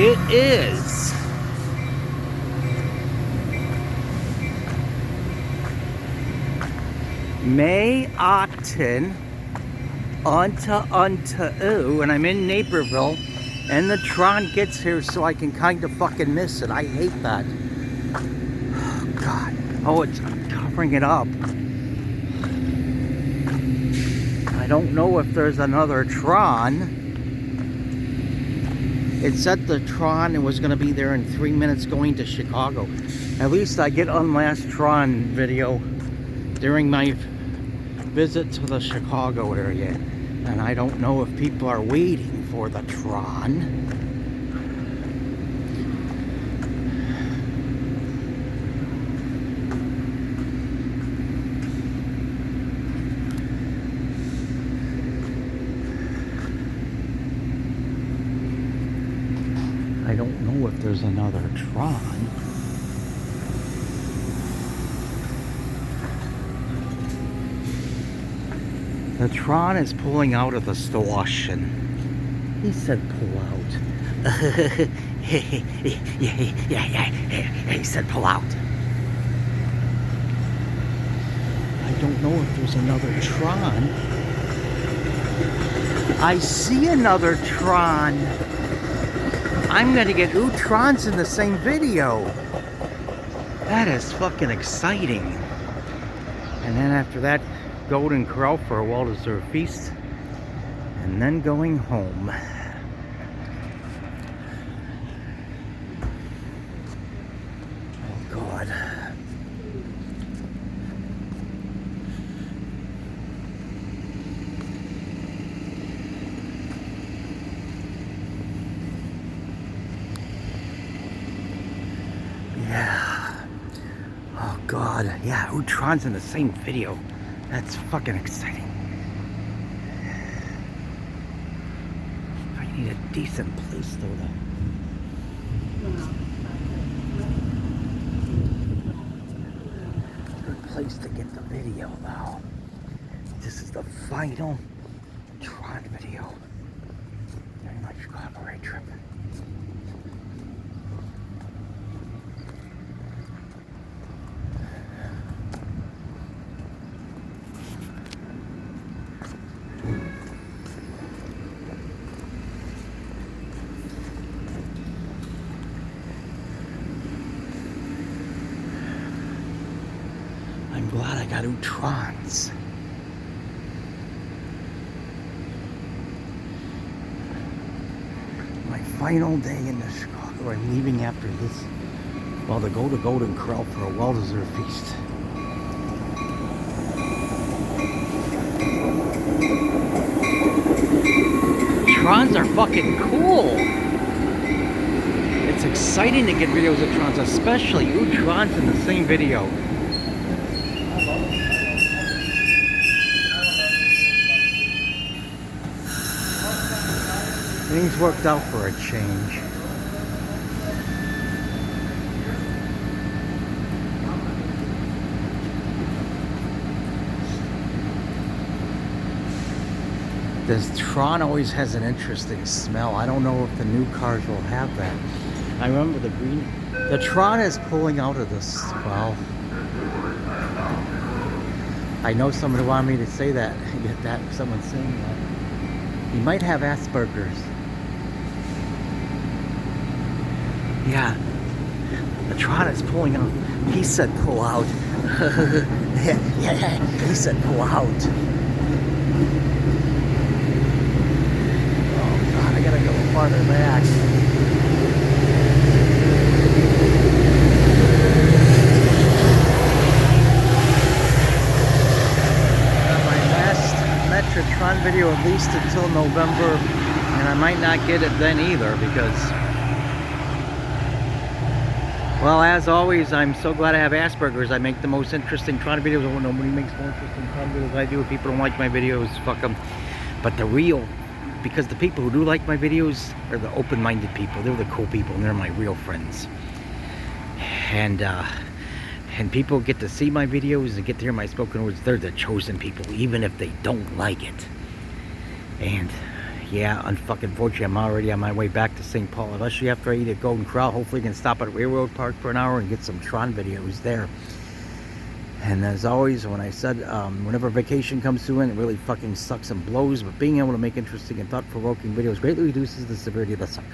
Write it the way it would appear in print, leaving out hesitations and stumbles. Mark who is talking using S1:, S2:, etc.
S1: It is May 18 unto and I'm in Naperville, and the Tron gets here so I can kind of fucking miss it. I hate that. Oh, God. Oh, I'm covering it up. I don't know if there's another Tron. It said the Tron was going to be there in 3 minutes going to Chicago. At least I get on last Tron video during my visit to the Chicago area. And I don't know if people are waiting for the Tron. I don't know if there's another Tron. The Tron is pulling out of the station. He said pull out. He said pull out. I don't know if there's another Tron. I see another Tron. I'm gonna get 2 Trons in the same video. That is fucking exciting. And then after that, Golden Corral for a well-deserved feast, and then going home. Oh God. Yeah. Oh God. Yeah, 2 Trons in the same video. That's fucking exciting. I need a decent place though good place to get the video though. This is the final Tron video during my Chicago road trip. I'm glad I got 2 Trons. My final day in the Chicago. I'm leaving after this. Well, to go to Golden Corral for a well-deserved feast. Trons are fucking cool. It's exciting to get videos of Trons, especially 2 Trons in the same video. Things worked out for a change. This Tron always has an interesting smell. I don't know if the new cars will have that. I remember the green. The Tron is pulling out of this. Well, I know somebody wanted me to say that. Get that. Someone saying that. He might have Asperger's. Yeah, the Tron is pulling out. He said pull out. yeah, he said pull out. Oh God, I gotta go farther back. My last METRA Train video at least until November, and I might not get it then either because, well, as always, I'm so glad I have Asperger's. I make the most interesting Tron videos. Nobody makes more interesting Tron videos than I do. If people don't like my videos, fuck them. But the real, because the people who do like my videos are the open-minded people. They're the cool people, and they're my real friends. And people get to see my videos and get to hear my spoken words. They're the chosen people, even if they don't like it. And yeah, unfortunately, I'm already on my way back to St. Paul. Eventually, after I eat at Golden Corral, hopefully I can stop at Railroad Park for an hour and get some Tron videos there. And as always, when I said, whenever vacation comes to an, it really fucking sucks and blows, but being able to make interesting and thought-provoking videos greatly reduces the severity of the suck.